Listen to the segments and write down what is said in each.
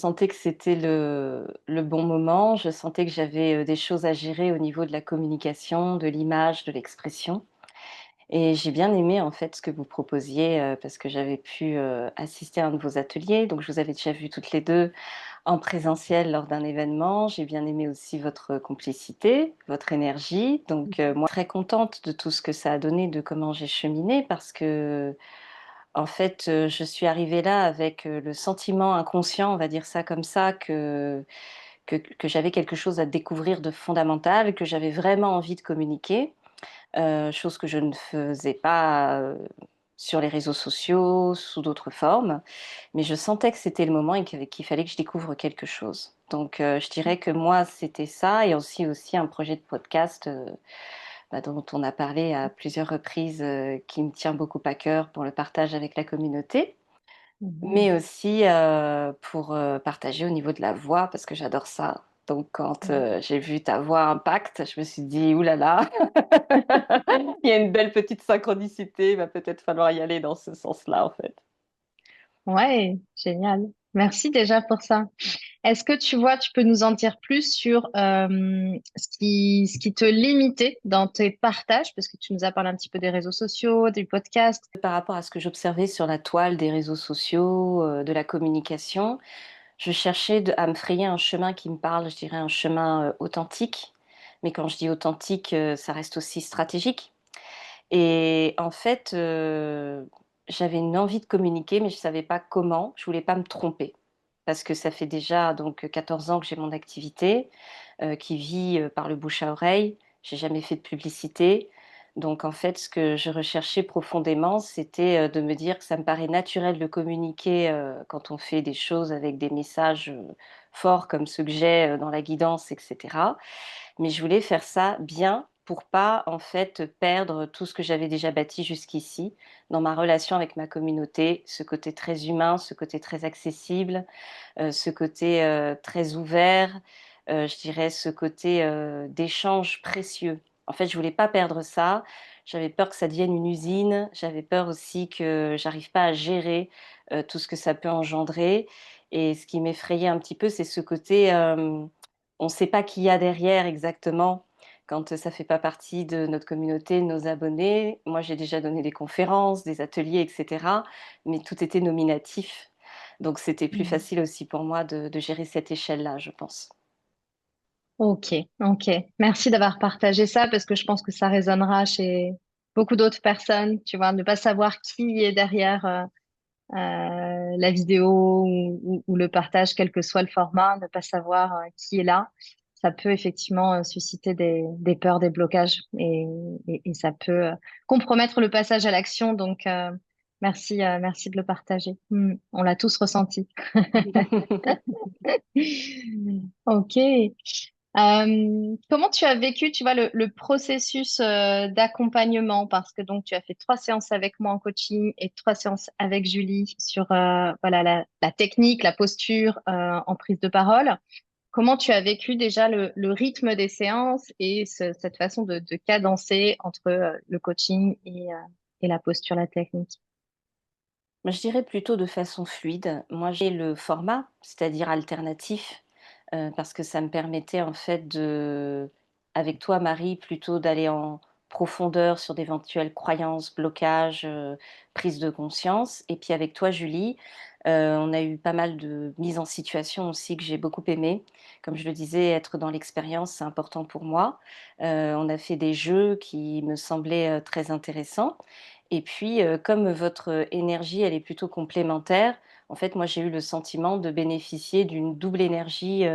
Je sentais que c'était le bon moment. Je sentais que j'avais, des choses à gérer au niveau de la communication, de l'image, de l'expression et j'ai bien aimé, en fait, ce que vous proposiez, parce que j'avais pu, assister à un de vos ateliers. Donc je vous avais déjà vues toutes les 2 en présentiel lors d'un événement. J'ai bien aimé aussi votre complicité, votre énergie. Donc moi, très contente de tout ce que ça a donné, de comment j'ai cheminé parce que en fait, je suis arrivée là avec, le sentiment inconscient, on va dire ça comme ça, que j'avais quelque chose à découvrir de fondamental, que j'avais vraiment envie de communiquer, chose que je ne faisais pas, sur les réseaux sociaux, sous d'autres formes. Mais je sentais que c'était le moment et qu'il fallait que je découvre quelque chose. Donc, je dirais que moi, c'était ça et aussi un projet de podcast, dont on a parlé à plusieurs reprises, qui me tient beaucoup à cœur pour le partage avec la communauté, Mmh. mais aussi, pour, partager au niveau de la voix parce que j'adore ça. Donc quand, Mmh. j'ai vu ta voix Impact, je me suis dit: «Ouh là là, il y a une belle petite synchronicité, il va peut-être falloir y aller dans ce sens-là, en fait». Ouais, génial. Merci déjà pour ça. Est-ce que tu vois, tu peux nous en dire plus sur ce qui te limitait dans tes partages, parce que tu nous as parlé un petit peu des réseaux sociaux, du podcast. Par rapport à ce que j'observais sur la toile des réseaux sociaux, de la communication, je cherchais à me frayer un chemin qui me parle, je dirais un chemin, authentique. Mais quand je dis authentique, ça reste aussi stratégique. Et en fait, j'avais une envie de communiquer, mais je ne savais pas comment. Je voulais pas me tromper. Parce que ça fait déjà donc 14 ans que j'ai mon activité, qui vit, par le bouche à oreille. J'ai jamais fait de publicité. Donc en fait, ce que je recherchais profondément, c'était, de me dire que ça me paraît naturel de communiquer, quand on fait des choses avec des messages, forts comme ceux que j'ai, dans la guidance et cetera. Mais je voulais faire ça bien pour pas, en fait, perdre tout ce que j'avais déjà bâti jusqu'ici dans ma relation avec ma communauté, ce côté très humain, ce côté très accessible, ce côté, très ouvert, je dirais ce côté, d'échange précieux. En fait, je voulais pas perdre ça. J'avais peur que ça devienne une usine. J'avais peur aussi que j'arrive pas à gérer, tout ce que ça peut engendrer et ce qui m'effrayait un petit peu, c'est ce côté, on ne sait pas qui il y a derrière exactement quand, ça fait pas partie de notre communauté, de nos abonnés. Moi, j'ai déjà donné des conférences, des ateliers et cetera, mais tout était nominatif. Donc c'était plus Mhm. facile aussi pour moi de gérer cette échelle-là, je pense. Ok, ok. Merci d'avoir partagé ça parce que je pense que ça résonnera chez beaucoup d'autres personnes. Tu vois, ne pas savoir qui est derrière la vidéo ou le partage, quel que soit le format, ne pas savoir qui est là. Ça peut effectivement susciter des peurs, des blocages et ça peut compromettre le passage à l'action. Donc, merci, merci de le partager. On l'a tous ressenti. Ok. Comment tu as vécu, tu vois, le processus d'accompagnement? Parce que donc tu as fait 3 séances avec moi en coaching et 3 séances avec Julie sur voilà la technique, la posture en prise de parole. Comment tu as vécu déjà le rythme des séances et cette façon de cadencer entre le coaching et la posture, la technique? Moi, je dirais plutôt de façon fluide. Moi, j'ai le format, c'est-à-dire alternatif, parce que ça me permettait en fait avec toi Marie, plutôt d'aller en profondeur sur d'éventuelles croyances, blocages, prise de conscience et puis avec toi Julie, on a eu pas mal de mises en situation aussi que j'ai beaucoup aimé. Comme je le disais, être dans l'expérience, c'est important pour moi. On a fait des jeux qui me semblaient, très intéressants et puis, comme votre énergie, elle est plutôt complémentaire, en fait, moi, j'ai eu le sentiment de bénéficier d'une double énergie,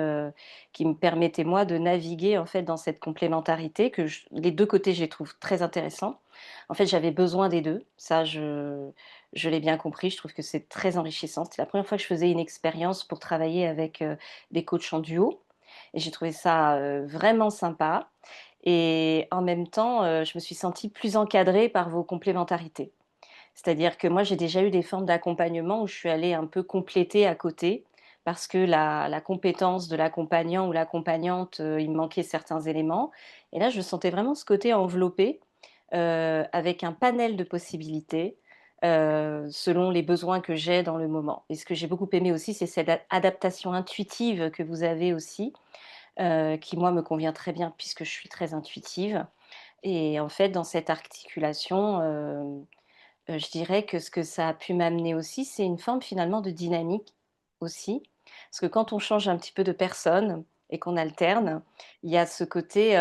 qui me permettait, moi, de naviguer, en fait, dans cette complémentarité que les 2 côtés, je les trouve très intéressants. En fait, j'avais besoin des 2. Ça, je l'ai bien compris. Je trouve que c'est très enrichissant. C'était la première fois que je faisais une expérience pour travailler avec, des coachs en duo et j'ai trouvé ça, vraiment sympa et en même temps, je me suis sentie plus encadrée par vos complémentarités. C'est-à-dire que moi, j'ai déjà eu des formes d'accompagnement où je suis allée un peu compléter à côté parce que la compétence de l'accompagnant ou l'accompagnante, il me manquait certains éléments et là, je sentais vraiment ce côté enveloppé, avec un panel de possibilités, selon les besoins que j'ai dans le moment. Et ce que j'ai beaucoup aimé aussi, c'est cette adaptation intuitive que vous avez aussi, qui moi me convient très bien puisque je suis très intuitive. Et en fait, dans cette articulation, je dirais que ce que ça a pu m'amener aussi, c'est une forme finalement de dynamique aussi. Parce que quand on change un petit peu de personne et qu'on alterne, il y a ce côté,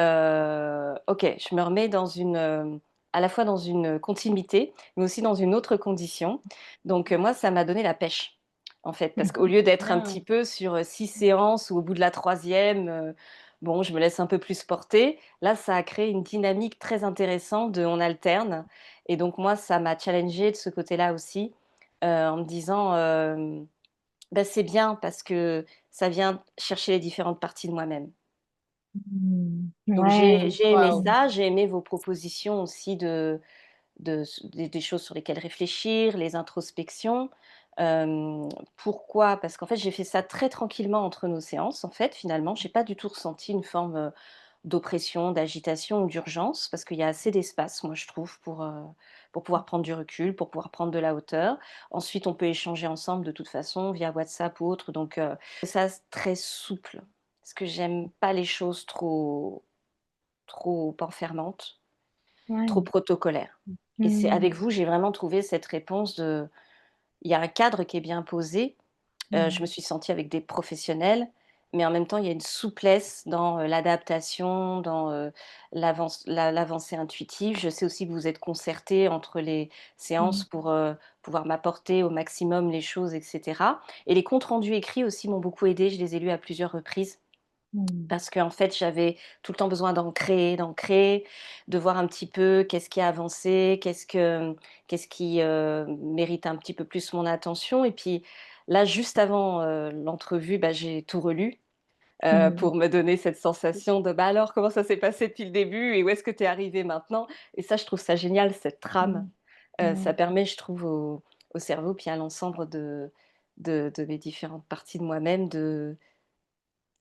OK, je me remets dans une, à la fois dans une continuité, mais aussi dans une autre condition. Donc, moi, ça m'a donné la pêche, en fait. Parce qu'au lieu d'être un petit Bien. peu sur, 6 séances ou au bout de la troisième, bon, je me laisse un peu plus porter, là, ça a créé une dynamique très intéressante de on alterne et donc moi, ça m'a challengée de ce côté-là aussi, en me disant, bah, c'est bien parce que ça vient chercher les différentes parties de moi-même. Donc Ouais, j'ai aimé waouh. ça, j'ai aimé vos propositions aussi des choses sur lesquelles réfléchir, les introspections. Pourquoi? Parce qu'en fait, j'ai fait ça très tranquillement entre nos séances, en fait, finalement. J'ai pas du tout ressenti une forme, d'oppression, d'agitation ou d'urgence parce qu'il y a assez d'espace, moi, je trouve, pour pouvoir prendre du recul, pour pouvoir prendre de la hauteur. Ensuite, on peut échanger ensemble de toute façon via WhatsApp ou autre, donc ça, c'est très souple parce que j'aime pas les choses trop enfermantes. Trop Ouais. protocolaire et c'est Mmh. avec vous, j'ai vraiment trouvé cette réponse de il y a un cadre qui est bien posé, je Mmh. me suis sentie avec des professionnels, mais en même temps, il y a une souplesse dans, l'adaptation, dans, l'avancée intuitive. Je sais aussi que vous êtes concertés entre les Mmh. séances pour, pouvoir m'apporter au maximum les choses et cetera et les comptes rendus écrits aussi m'ont beaucoup aidée, je les ai lus à plusieurs reprises. Mmh. Parce qu'en fait, j'avais tout le temps besoin d'ancrer, de voir un petit peu qu'est-ce qui a avancé, qu'est-ce qui, mérite un petit peu plus mon attention et puis là, juste avant, l'entrevue, bah, j'ai tout relu, Mmh. pour me donner cette sensation de: «Bah, alors comment ça s'est passé depuis le début et où est-ce que tu es arrivé maintenant?» et ça, je trouve ça génial, cette trame. Mmh. Ouais. Ça permet, je trouve, au cerveau puis à l'ensemble de mes différentes parties de moi-même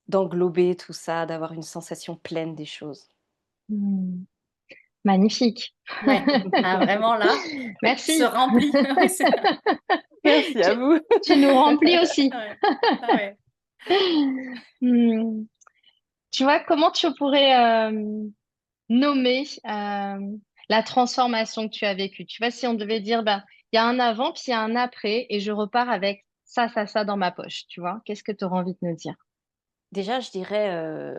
d'englober tout ça, d'avoir une sensation pleine des choses. Mmh. Magnifique. Ouais, ah vraiment là, se Merci. remplit. Oui, c'est Merci Tu, à vous. tu nous remplis aussi. ouais. Ah ouais. Hmm. Tu vois, comment tu pourrais nommer la transformation que tu as vécue? Tu vois, si on devait dire, ben, il y a un avant, puis il y a un après, et je repars avec ça dans ma poche, tu vois, qu'est-ce que tu auras envie de me dire? Déjà, je dirais,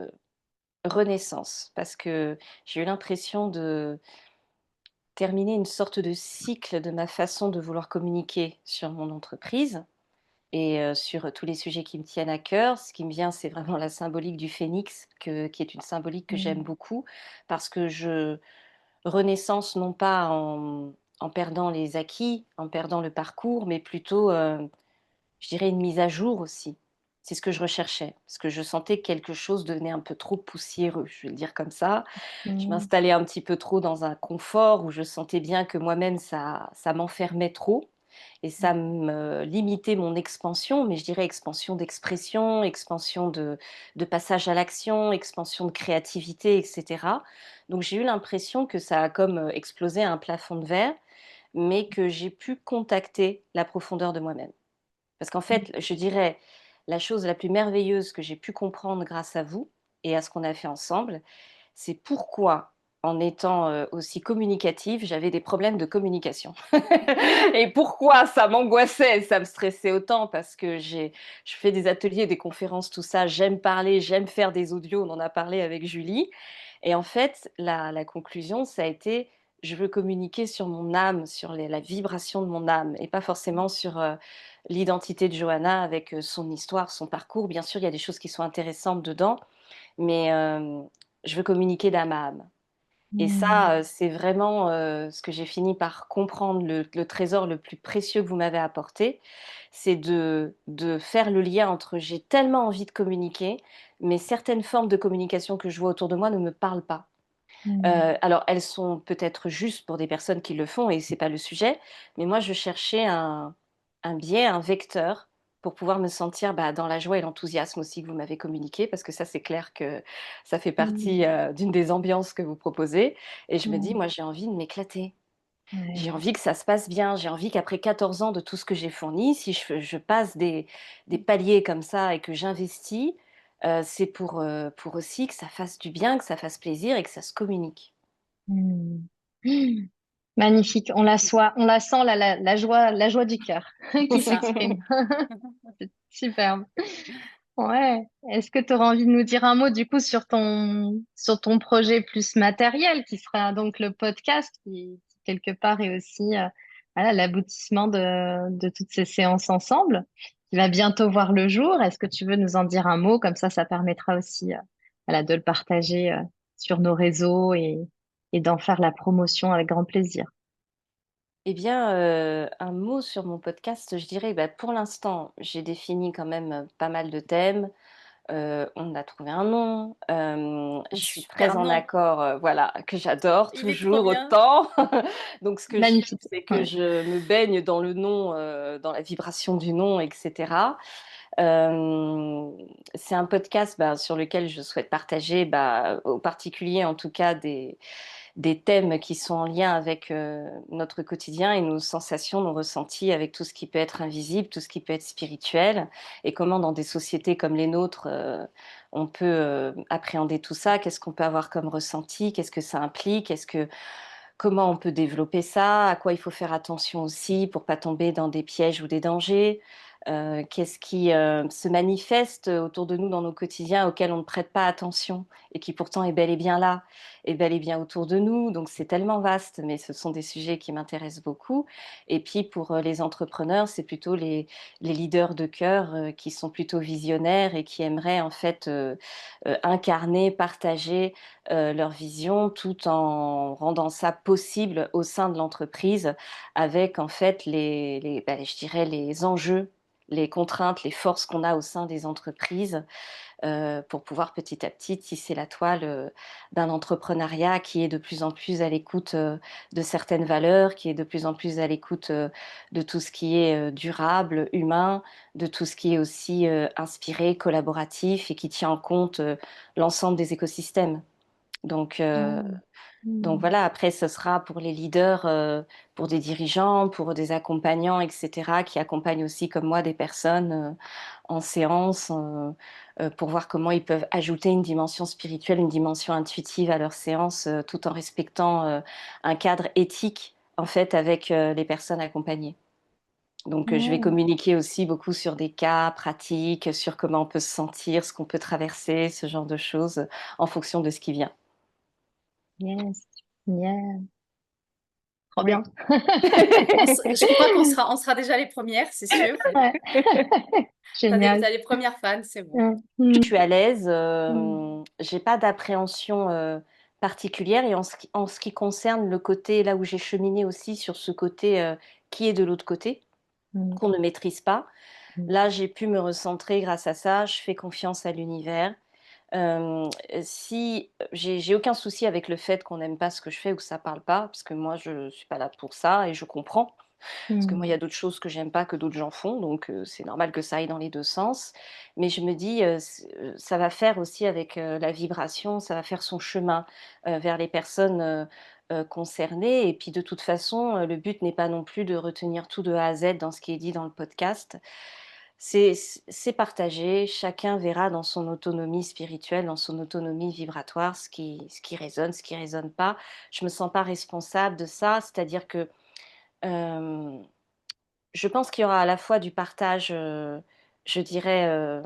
renaissance, parce que j'ai eu l'impression de terminer une sorte de cycle de ma façon de vouloir communiquer sur mon entreprise et sur tous les sujets qui me tiennent à cœur. Ce qui me vient, c'est vraiment la symbolique du phénix qui est une symbolique que j'aime Hmm. beaucoup parce que je renaissance non pas en perdant les acquis, en perdant le parcours, mais plutôt, je dirais une mise à jour aussi. C'est ce que je recherchais, parce que je sentais que quelque chose devenait un peu trop poussiéreux, je vais le dire comme ça. Je Hmm. m'installais un petit peu trop dans un confort où je sentais bien que moi-même ça m'enfermait trop et ça me limitait mon expansion, mais je dirais expansion d'expression, expansion de passage à l'action, expansion de créativité et cetera. Donc j'ai eu l'impression que ça a comme, explosé un plafond de verre, mais que j'ai pu contacter la profondeur de moi-même. Parce qu'en fait, je dirais, la chose la plus merveilleuse que j'ai pu comprendre grâce à vous et à ce qu'on a fait ensemble, c'est pourquoi, en étant, aussi communicative, j'avais des problèmes de communication et pourquoi ça m'angoissait, ça me stressait autant parce que je fais des ateliers, des conférences, tout ça, j'aime parler, j'aime faire des audios, on en a parlé avec Julie et en fait, la conclusion, ça a été: «Je veux communiquer sur mon âme, sur la vibration de mon âme et pas forcément sur, l'identité de Johanna avec, son histoire, son parcours». Bien sûr, il y a des choses qui sont intéressantes dedans, mais je veux communiquer d'âme à âme et Hmm. ça, c'est vraiment, ce que j'ai fini par comprendre, le trésor le plus précieux que vous m'avez apporté, c'est de faire le lien entre j'ai tellement envie de communiquer, mais certaines formes de communication que je vois autour de moi ne me parlent pas. Hmm. Alors elles sont peut-être justes pour des personnes qui le font et c'est pas le sujet, mais moi je cherchais un biais, un vecteur pour pouvoir me sentir, bah, dans la joie et l'enthousiasme aussi que vous m'avez communiqué parce que ça c'est clair que ça fait Hmm. partie, d'une des ambiances que vous proposez et je me dis: Hmm. «Moi j'ai envie de m'éclater». Ouais. J'ai envie que ça se passe bien. J'ai envie qu'après 14 ans de tout ce que j'ai fourni, si je passe des paliers comme ça et que j'investis, c'est pour aussi que ça fasse du bien, que ça fasse plaisir et que ça se communique. Hmm. Magnifique. On la sent la joie du cœur C'est qui ça. s'exprime. C'est superbe. Ouais. Est-ce que tu auras envie de nous dire un mot du coup sur ton projet plus matériel qui sera donc le podcast qui, quelque part est aussi voilà, l'aboutissement de toutes ces séances ensemble qui va bientôt voir le jour. Est-ce que tu veux nous en dire un mot? Comme ça permettra aussi voilà, de le partager sur nos réseaux et d'en faire la promotion avec grand plaisir. Eh bien, un mot sur mon podcast, je dirais, bah, pour l'instant, j'ai défini quand même pas mal de thèmes. On a trouvé un nom. Je Un suis très super en nom. accord, voilà, que j'adore Il est trop toujours bien. autant. Donc, ce que j'aime, Magnifique. c'est que Ouais. je me baigne dans le nom, dans la vibration du nom, etc. Euh, c'est un podcast bah, sur lequel je souhaite partager, bah, au particulier en tout cas, des thèmes qui sont en lien avec notre quotidien et nos sensations, nos ressentis, avec tout ce qui peut être invisible, tout ce qui peut être spirituel, et comment dans des sociétés comme les nôtres, on peut appréhender tout ça, qu'est-ce qu'on peut avoir comme ressenti, qu'est-ce que ça implique, comment on peut développer ça, à quoi il faut faire attention aussi pour pas tomber dans des pièges ou des dangers. Qu'est-ce qui se manifeste autour de nous dans nos quotidiens auxquels on ne prête pas attention et qui pourtant est bel et bien là, est bel et bien autour de nous. Donc c'est tellement vaste, mais ce sont des sujets qui m'intéressent beaucoup. Et puis pour les entrepreneurs, c'est plutôt les leaders de cœur qui sont plutôt visionnaires et qui aimeraient en fait incarner, partager leur vision tout en rendant ça possible au sein de l'entreprise avec en fait bah, je dirais les enjeux, les contraintes, les forces qu'on a au sein des entreprises pour pouvoir petit à petit tisser la toile d'un entrepreneuriat qui est de plus en plus à l'écoute de certaines valeurs, qui est de plus en plus à l'écoute de tout ce qui est durable, humain, de tout ce qui est aussi inspiré, collaboratif et qui tient en compte l'ensemble des écosystèmes. Donc, euh, Mm. donc Mm. voilà, après, ce sera pour les leaders, pour des dirigeants, pour des accompagnants, etc., qui accompagnent aussi, comme moi, des personnes en séance pour voir comment ils peuvent ajouter une dimension spirituelle, une dimension intuitive à leur séance, tout en respectant un cadre éthique, en fait, avec les personnes accompagnées. Donc, je vais Ouais. communiquer aussi beaucoup sur des cas pratiques, sur comment on peut se sentir, ce qu'on peut traverser, ce genre de choses, en fonction de ce qui vient. Yes. Yeah. Trop Oui. bien. Je crois on sera déjà les premières, c'est sûr. Ouais. Génial. T'as les premières fans, c'est bon. Ouais. Mm. Je suis à l'aise, Mm. j'ai pas d'appréhension particulière et en ce qui concerne le côté là où j'ai cheminé aussi sur ce côté qui est de l'autre côté, Mm. qu'on ne maîtrise pas. Mm. Là, j'ai pu me recentrer grâce à ça. Je fais confiance à l'univers. Si j'ai aucun souci avec le fait qu'on n'aime pas ce que je fais ou que ça parle pas, parce que moi je suis pas là pour ça et je comprends. Parce que moi, il y Mm. a d'autres choses que j'aime pas que d'autres gens font, donc c'est normal que ça aille dans les 2 sens. Mais je me dis, ça va faire aussi avec, la vibration, ça va faire son chemin, vers les personnes, concernées et puis de toute façon, le but n'est pas non plus de retenir tout de A à Z dans ce qui est dit dans le podcast. C'est partagé, chacun verra dans son autonomie spirituelle, dans son autonomie vibratoire ce qui résonne, ce qui résonne pas. Je me sens pas responsable de ça, c'est-à-dire que, hem je pense qu'il y aura à la fois du partage, je dirais,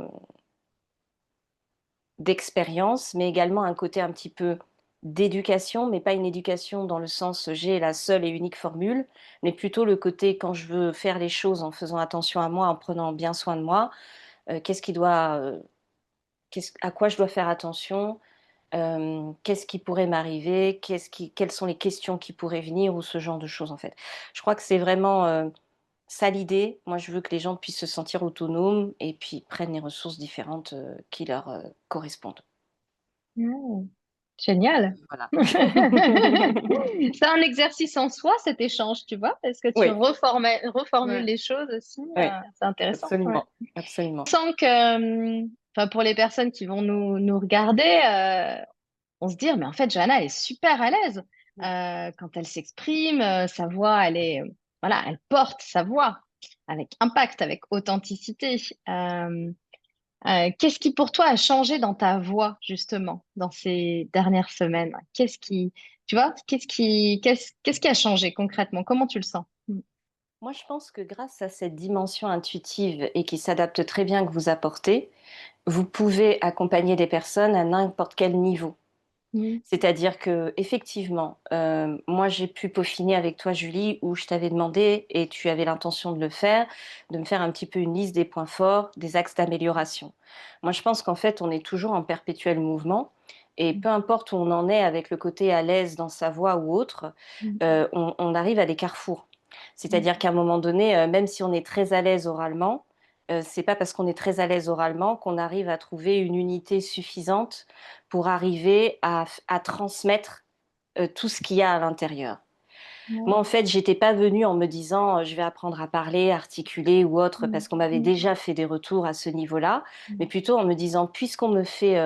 d'expérience, mais également un côté un petit peu d'éducation, mais pas une éducation dans le sens, j'ai la seule et unique formule, mais plutôt le côté quand je veux faire les choses en faisant attention à moi, en prenant bien soin de moi, qu'est-ce qui doit, qu'est-ce à quoi je dois faire attention? Qu'est-ce qui pourrait m'arriver? Quelles sont les questions qui pourraient venir ou ce genre de choses, en fait. Je crois que c'est vraiment, ça l'idée. Moi, je veux que les gens puissent se sentir autonomes et puis prennent les ressources différentes, qui leur, correspondent. Ouais. Génial. Voilà. C'est un exercice en soi, cet échange, tu vois, parce que tu Oui, reformules Ouais. les choses aussi. oui, C'est intéressant. Ouais. absolument, absolument. Je sens que, enfin, pour les personnes qui vont nous regarder, on se dit, mais en fait, Johanna, elle est super à l'aise. quand elle s'exprime, sa voix, voilà, elle porte sa voix avec impact, avec authenticité. Euh, Qu'est-ce qui pour toi a changé dans ta voix justement dans ces dernières semaines? Tu vois, qu'est-ce qui a changé concrètement? Comment tu le sens? Moi, je pense que grâce à cette dimension intuitive et qui s'adapte très bien que vous apportez, vous pouvez accompagner des personnes à n'importe quel niveau. Mm. C'est-à-dire que effectivement, moi j'ai pu peaufiner avec toi Julie, où je t'avais demandé et tu avais l'intention de le faire, de me faire un petit peu une liste des points forts, des axes d'amélioration. Moi je pense qu'en fait on est toujours en perpétuel mouvement et peu importe où on en est avec le côté à l'aise dans sa voix ou autre, Mm. on arrive à des carrefours. Mm. C'est-à-dire qu'à un moment donné, même si on est très à l'aise oralement, c'est pas parce qu'on est très à l'aise oralement qu'on arrive à trouver une unité suffisante pour arriver à transmettre tout ce qu'il y a à l'intérieur. Moi, Ouais. en fait, j'étais pas venue en me disant je vais apprendre à parler, articuler ou autre, Mm. parce qu'on m'avait Mm. déjà fait des retours à ce niveau-là, mais Mm. plutôt en me disant puisqu'on me fait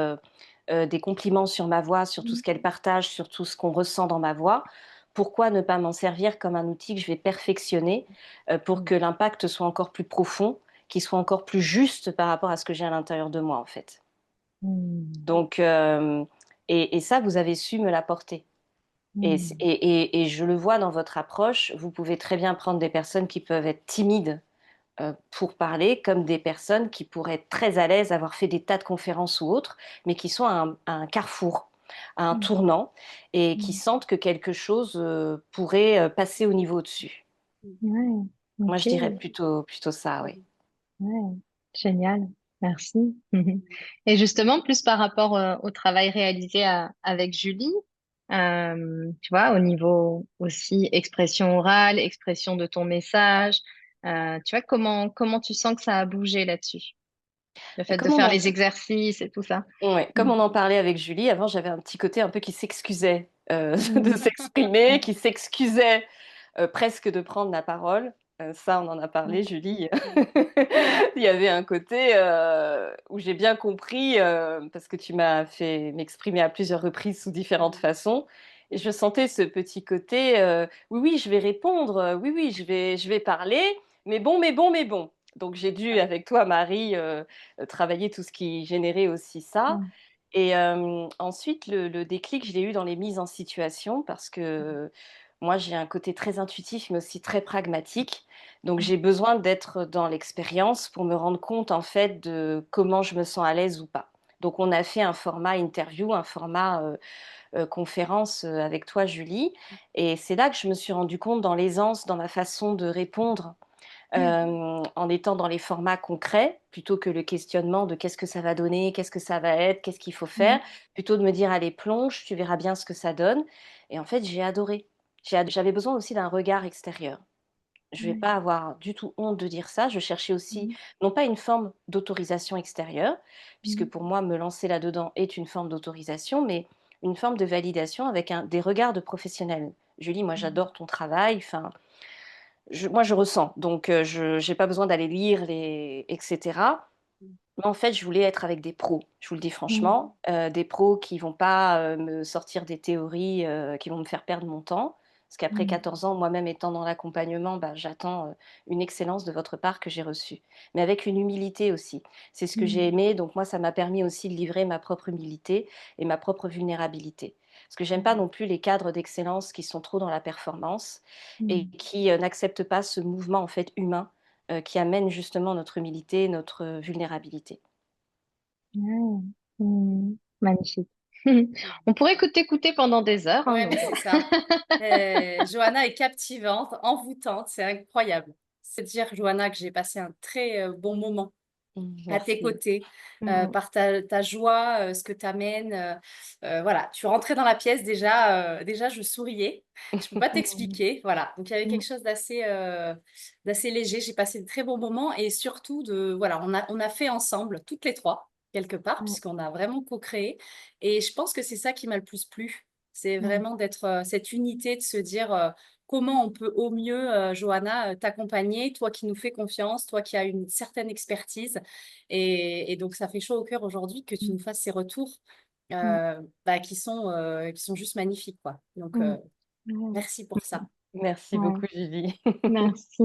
des compliments sur ma voix, sur tout Mm. ce qu'elle partage, sur tout ce qu'on ressent dans ma voix, pourquoi ne pas m'en servir comme un outil que je vais perfectionner pour que l'impact soit encore plus profond, qu'il soit encore plus juste par rapport à ce que j'ai à l'intérieur de moi, en fait. Mm. Donc, et ça, vous avez su me l'apporter. Mm. Et je le vois dans votre approche, vous pouvez très bien prendre des personnes qui peuvent être timides pour parler, comme des personnes qui pourraient être très à l'aise, avoir fait des tas de conférences ou autres, mais qui sont à un carrefour, à un Mm. tournant, et qui Mm. sentent que quelque chose pourrait passer au niveau au-dessus. Ouais. Moi, Ok. je dirais plutôt ça, oui. Ouais. Génial. Merci. Et justement, plus par rapport au travail réalisé avec Julie, tu vois, au niveau aussi expression orale, expression de ton message, tu vois, comment tu sens que ça a bougé là-dessus? Le fait de Comme on faire en les exercices et tout ça. Ouais, Mm. comme on en parlait avec Julie, avant j'avais un petit côté un peu qui s'excusait de Mm. s'exprimer, qui s'excusait presque de prendre la parole. Ça, on en a parlé, Julie. Il y avait un côté où j'ai bien compris, parce que tu m'as fait m'exprimer à plusieurs reprises sous différentes façons. Et je sentais ce petit côté, oui, oui, je vais répondre, oui, oui, je vais parler, mais bon, mais bon, mais bon. Donc j'ai dû, avec toi, Marie, travailler tout ce qui générait aussi ça. Mm. Et ensuite, le déclic, je l'ai eu dans les mises en situation parce que moi, j'ai un côté très intuitif, mais aussi très pragmatique. Donc, j'ai besoin d'être dans l'expérience pour me rendre compte, en fait, de comment je me sens à l'aise ou pas. Donc, on a fait un format interview, un format conférence avec toi, Julie. Et c'est là que je me suis rendu compte dans l'aisance, dans ma façon de répondre en étant dans les formats concrets, plutôt que le questionnement de qu'est-ce que ça va donner, qu'est-ce que ça va être, qu'est-ce qu'il faut faire, Mm. plutôt de me dire allez plonge, tu verras bien ce que ça donne. Et en fait, j'ai adoré. J'avais besoin aussi d'un regard extérieur. Je vais Ouais. pas avoir du tout honte de dire ça. Je cherchais aussi, Mm. non pas une forme d'autorisation extérieure, puisque Mm. pour moi, me lancer là-dedans est une forme d'autorisation, mais une forme de validation avec des regards de professionnels. Julie, moi, Mm. j'adore ton travail. Enfin, moi, je ressens, donc je j'ai pas besoin d'aller lire les et cetera. Mais en fait, je voulais être avec des pros, je vous le dis Mm. franchement, des pros qui vont pas, me sortir des théories, qui vont me faire perdre mon temps. Parce qu'après Mm. 14 ans, moi-même étant dans l'accompagnement, bah, j'attends, une excellence de votre part que j'ai reçue. Mais avec une humilité aussi. C'est ce que j'ai Mm. aimé, donc moi, ça m'a permis aussi de livrer ma propre humilité et ma propre vulnérabilité. Parce que j'aime pas non plus les cadres d'excellence qui sont trop dans la performance et Mm. qui, n'acceptent pas ce mouvement, en fait, humain, qui amène justement notre humilité, notre vulnérabilité. Ouais. Mm. Magnifique. On pourrait t'écouter pendant des heures, hein, Ouais, mais donc. c'est ça. Johanna est captivante, envoûtante, c'est incroyable. C'est dire, Johanna, que j'ai passé un très bon moment à tes Merci. côtés, Mm. par ta joie, ce que tu amènes. Voilà, tu rentrais dans la pièce déjà je souriais. Je peux pas Mm. t'expliquer. Voilà, donc il y avait quelque Mm. chose d'assez léger. J'ai passé de très bons moments et surtout voilà, on a fait ensemble, toutes les trois, quelque part, Mm. puisqu'on a vraiment co-créé. Et je pense que c'est ça qui m'a le plus plu. C'est Mm. vraiment d'être cette unité, de se dire comment on peut au mieux, Johanna, t'accompagner, toi qui nous fais confiance, toi qui as une certaine expertise. Et donc, ça fait chaud au cœur aujourd'hui que tu nous fasses ces retours Mm. bah, qui sont juste magnifiques, quoi. Donc, Mm. Ouais. Merci pour ça. Merci Ouais. beaucoup, Julie. Merci.